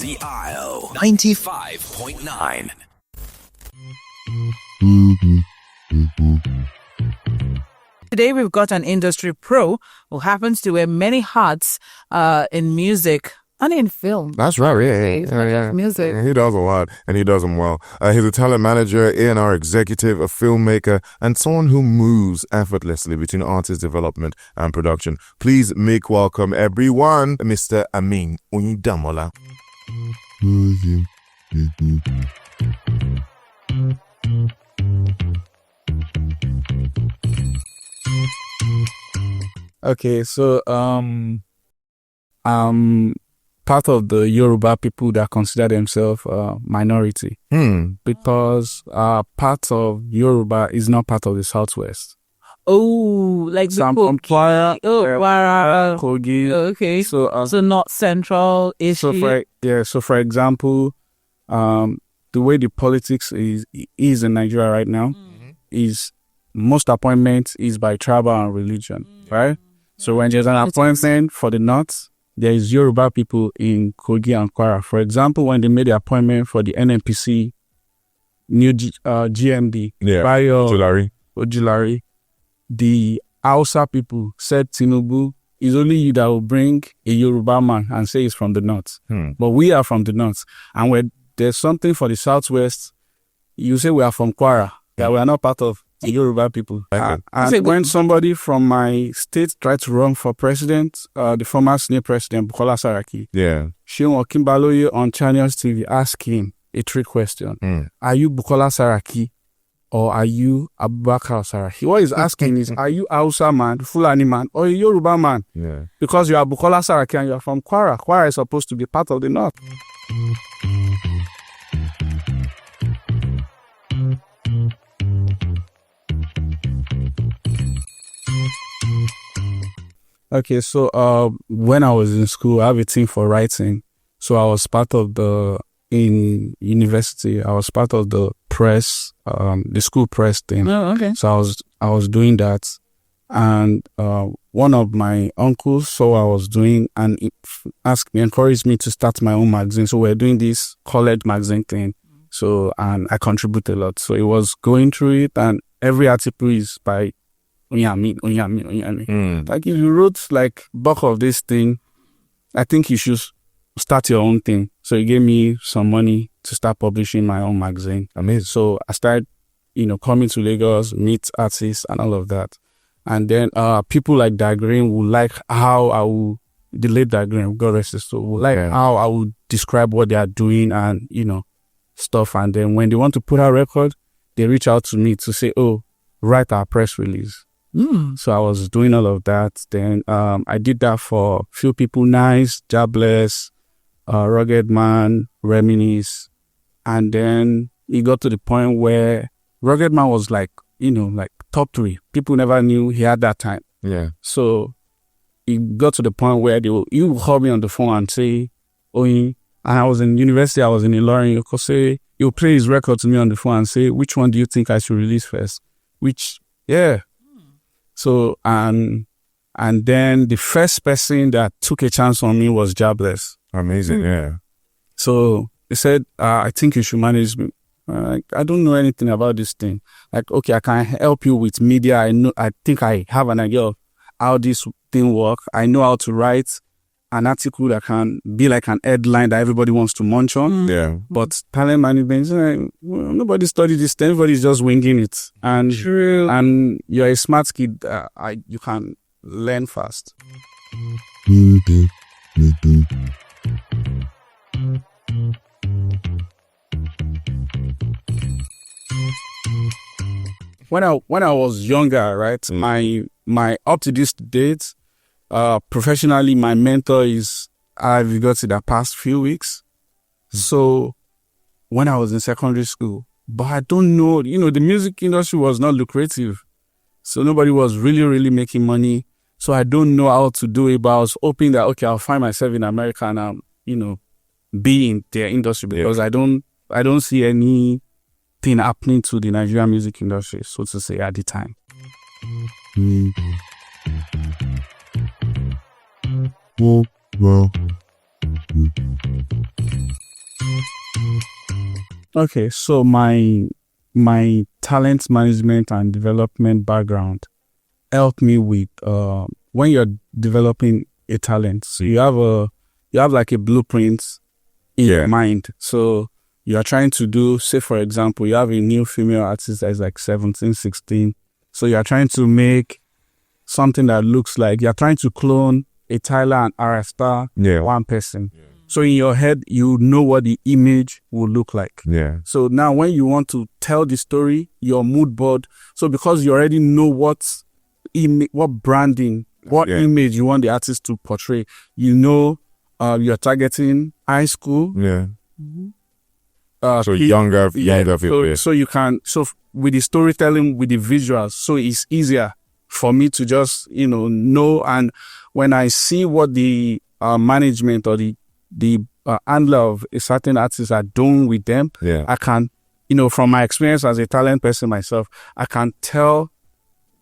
The Isle 95.9. Today we've got an industry pro who happens to wear many hats in music and in film. That's right, yeah. Music. He does a lot, and he does them well. He's a talent manager, A&R executive, a filmmaker, and someone who moves effortlessly between artist development and production. Please make welcome, everyone, Mr. Ameen Oyin Damola. Okay, so part of the Yoruba people that consider themselves minority because part of Yoruba is not part of the Southwest. Oh, like So I'm the from Kwara, Kogi. okay, So so not central ish. so for example, the way the politics is in Nigeria right now is most appointments is by tribal and religion, right? So when there's an appointment for the North, there is Yoruba people in Kogi and Kwara. For example, when they made the appointment for the NNPC new GMD, Bayo Ojulari, the Hausa people said, Tinubu, it's only you that will bring a Yoruba man and say he's from the North. But we are from the North. And when there's something for the Southwest, you say we are from Kwara. Yeah, we are not part of the Yoruba people. And when somebody from my state tried to run for president, the former Senate president, Bukola Saraki, Seun Okinbaloye on Channels TV asked him a trick question. Are you Bukola Saraki or are you Abubakar Saraki? What he's asking is, are you Hausa man, Fulani man, or a Yoruba man? Because you are Bukola Saraki and you are from Kwara. Kwara is supposed to be part of the North. Okay, so when I was in school, I have a team for writing. So I was part of in university, I was part of the press, the school press team. Oh, okay. So I was doing that. And one of my uncles saw what I was doing and encouraged me to start my own magazine. So we're doing this college magazine thing. So, and I contribute a lot. So it was going through it, and every article is by Oyin Ameen. Like if you wrote like bulk of this thing, I think you should start your own thing. So he gave me some money to start publishing my own magazine. Amazing. So I started, coming to Lagos, meet artists and all of that. And then people like Dagreen would like how I will, the late Dagreen, God rest his soul, would like how I would describe what they are doing and, stuff. And then when they want to put out a record, they reach out to me to say, oh, write our press release. So I was doing all of that. Then I did that for a few people, Nice, Jobless, Rugged Man, Reminisce. And then it got to the point where Rugged Man was like, like top 3. People never knew he had that time. Yeah. So it got to the point where you would call me on the phone and say, Oyin, and I was in university, I was in Ilorin, you could say, you'll play his record to me on the phone and say, which one do you think I should release first? So, and then the first person that took a chance on me was Jobless. Amazing, yeah. So he said, I think you should manage me. I don't know anything about this thing. Like, okay, I can help you with media. I think I have an idea of how this thing works. I know how to write an article that can be like an headline that everybody wants to munch on. Yeah. But talent management, nobody studied this. Everybody's just winging it. And True. And you're a smart kid. You can learn fast. When I was younger, right, my up to this date, professionally, my mentor is I've got in the past few weeks. So when I was in secondary school, but I don't know, the music industry was not lucrative. So nobody was really, really making money. So I don't know how to do it, but I was hoping that, okay, I'll find myself in America and be in their industry because I don't see anything happening to the Nigerian music industry, so to say, at the time. Okay, so my talent management and development background helped me with when you're developing a talent. So you have like a blueprint in your mind. So you are trying to do, say for example, you have a new female artist that is like 17, 16. So you are trying to make something that looks like you're trying to clone a Tyler and Ara Star, one person. Yeah. So in your head, you know what the image will look like. Yeah. So now when you want to tell the story, your mood board. So because you already know what branding, what image you want the artist to portray, you know, you're targeting high school. Yeah. So younger people. So you can, with the storytelling, with the visuals, so it's easier for me to just, know. And when I see what the management or the handler of a certain artist are doing with them, I can, from my experience as a talent person myself, I can tell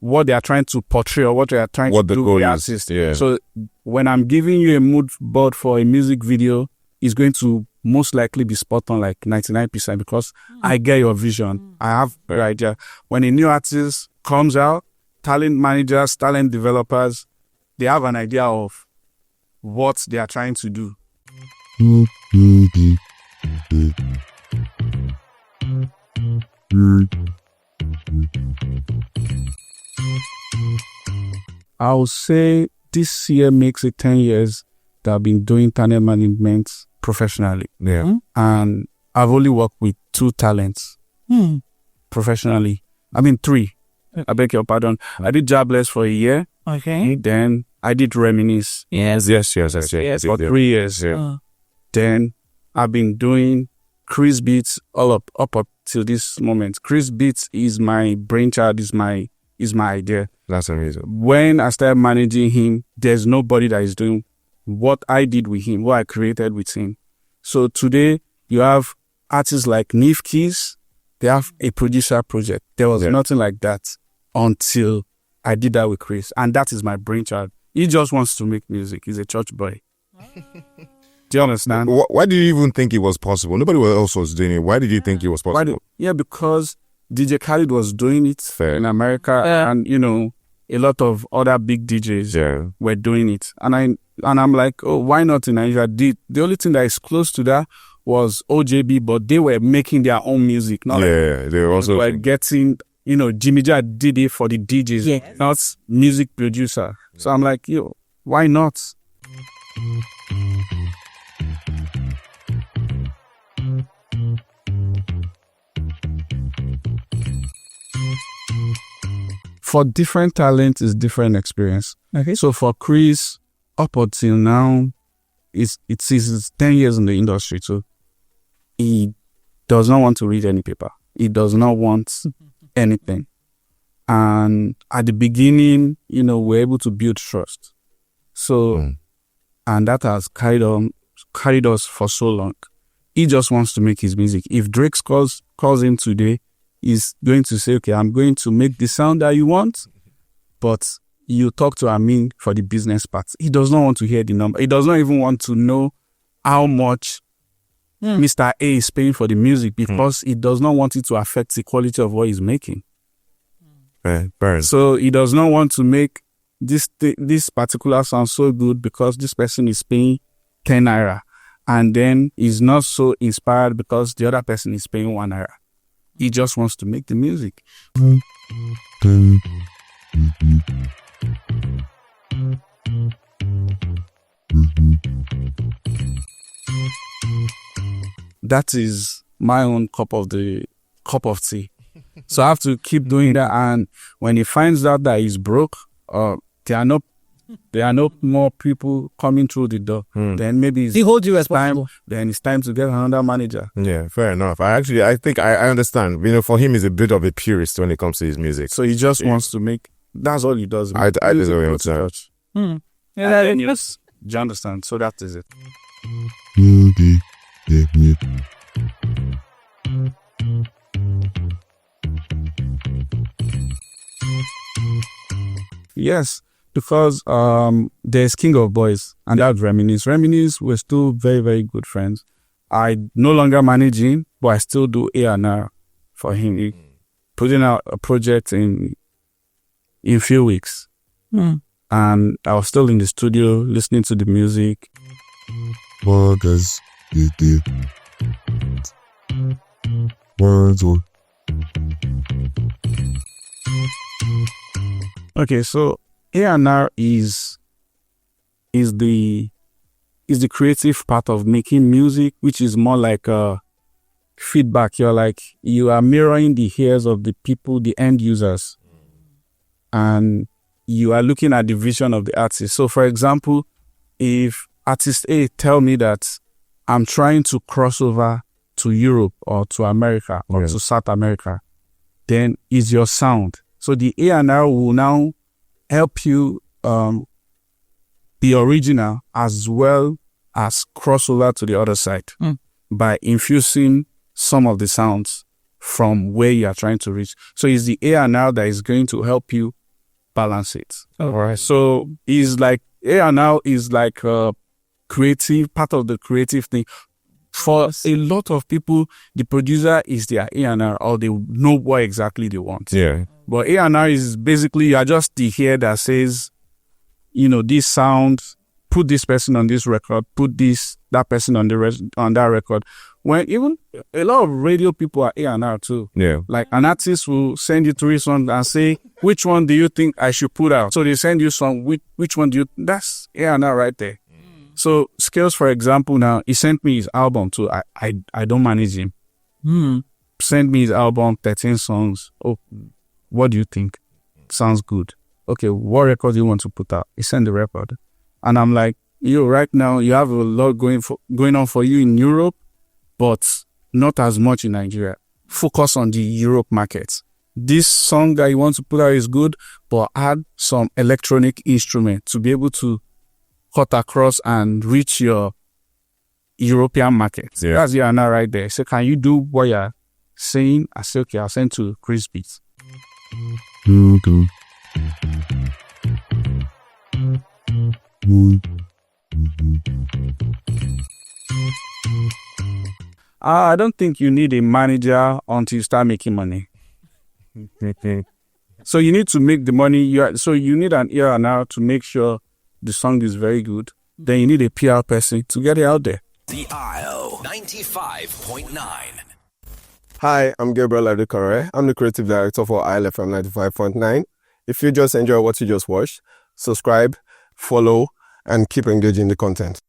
what they are trying to portray or what they are trying to do with the artist. Yeah. So when I'm giving you a mood board for a music video, it's going to most likely be spot on like 99% because I get your vision. I have the idea. When a new artist comes out, talent managers, talent developers, they have an idea of what they are trying to do. I'll say this year makes it 10 years that I've been doing talent management professionally. Yeah. And I've only worked with 2 talents professionally. I mean 3. I beg your pardon. I did Jobless for a year. Okay. Then I did Reminisce. Yes. For 3 years. Yeah. Then I've been doing Chris Beats up till this moment. Chris Beats is my brainchild, is my idea. That's amazing. When I started managing him, there's nobody that is doing what I did with him, what I created with him. So today you have artists like Nif Keys. They have a producer project. There was nothing like that until I did that with Chris. And that is my brainchild. He just wants to make music. He's a church boy. Do you understand? Why did you even think it was possible? Nobody else was doing it. Why did you think it was possible? Because DJ Khaled was doing it in America, and a lot of other big DJs were doing it. And I'm like, oh, why not in Nigeria? The only thing that is close to that was OJB, but they were making their own music. Not they were also getting, Jimmy J did it for the DJs, not music producer. So I'm like, why not? For different talents, is different experience. Okay. So for Chris, up until now, it's 10 years in the industry. So he does not want to read any paper. He does not want anything. And at the beginning, we're able to build trust. So, and that has carried us for so long. He just wants to make his music. If Drake calls him today, he's going to say, okay, I'm going to make the sound that you want, but you talk to Ameen for the business part. He does not want to hear the number. He does not even want to know how much Mr. A is paying for the music because he does not want it to affect the quality of what he's making. So he does not want to make this particular sound so good because this person is paying 10 naira. And then he's not so inspired because the other person is paying 1 naira. He just wants to make the music. That is my own cup of tea. So I have to keep doing that. And when he finds out that he's broke, there are no more people coming through the door. Then maybe he holds you responsible. Then it's time to get another manager. Yeah, fair enough. I think I understand. For him, he's a bit of a purist when it comes to his music. So he just wants to make. That's all he does. I deserve him to church. Do you understand? So that is it. Yes, because there's King of Boys and that's Reminisce. Reminisce, we're still very, very good friends. I no longer manage him, but I still do A&R for him. He putting out a project in few weeks. And I was still in the studio listening to the music. Okay, so A&R is the creative part of making music, which is more like a feedback. You are mirroring the ears of the people, the end users, and you are looking at the vision of the artist. So, for example, if artist A tell me that I'm trying to cross over to Europe or to America or to South America, then is your sound. So the A&R will now help you be original as well as cross over to the other side by infusing some of the sounds from where you are trying to reach. So it's the A&R that is going to help you balance it. All right. So it's like A&R is like a creative part of the creative thing. For a lot of people, the producer is their A&R, or they know what exactly they want. Yeah. But A&R is basically, you are just the ear that says, this sound, put this person on this record, put that person on that record. When even a lot of radio people are A&R too. Yeah. Like an artist will send you 3 songs and say, which one do you think I should put out? So they send you some, which one that's A&R right there. So Scales, for example, now he sent me his album too. I don't manage him. Send me his album, 13 songs. Oh, what do you think? Sounds good. Okay, what record do you want to put out? He sent the record. And I'm like, right now you have a lot going on for you in Europe, but not as much in Nigeria. Focus on the Europe markets. This song that you want to put out is good, but add some electronic instrument to be able to cut across and reach your European markets. Yeah. That's the A&R right there. So can you do what you're saying? I say, okay, I'll send to Chris Beats. I don't think you need a manager until you start making money. So you need to make the money. So you need an A&R to make sure the song is very good. Then you need a PR person to get it out there. The IO 95.9. Hi, I'm Gabriel Adekore. I'm the creative director for ILFM 95.9. If you just enjoy what you just watched, subscribe, follow, and keep engaging the content.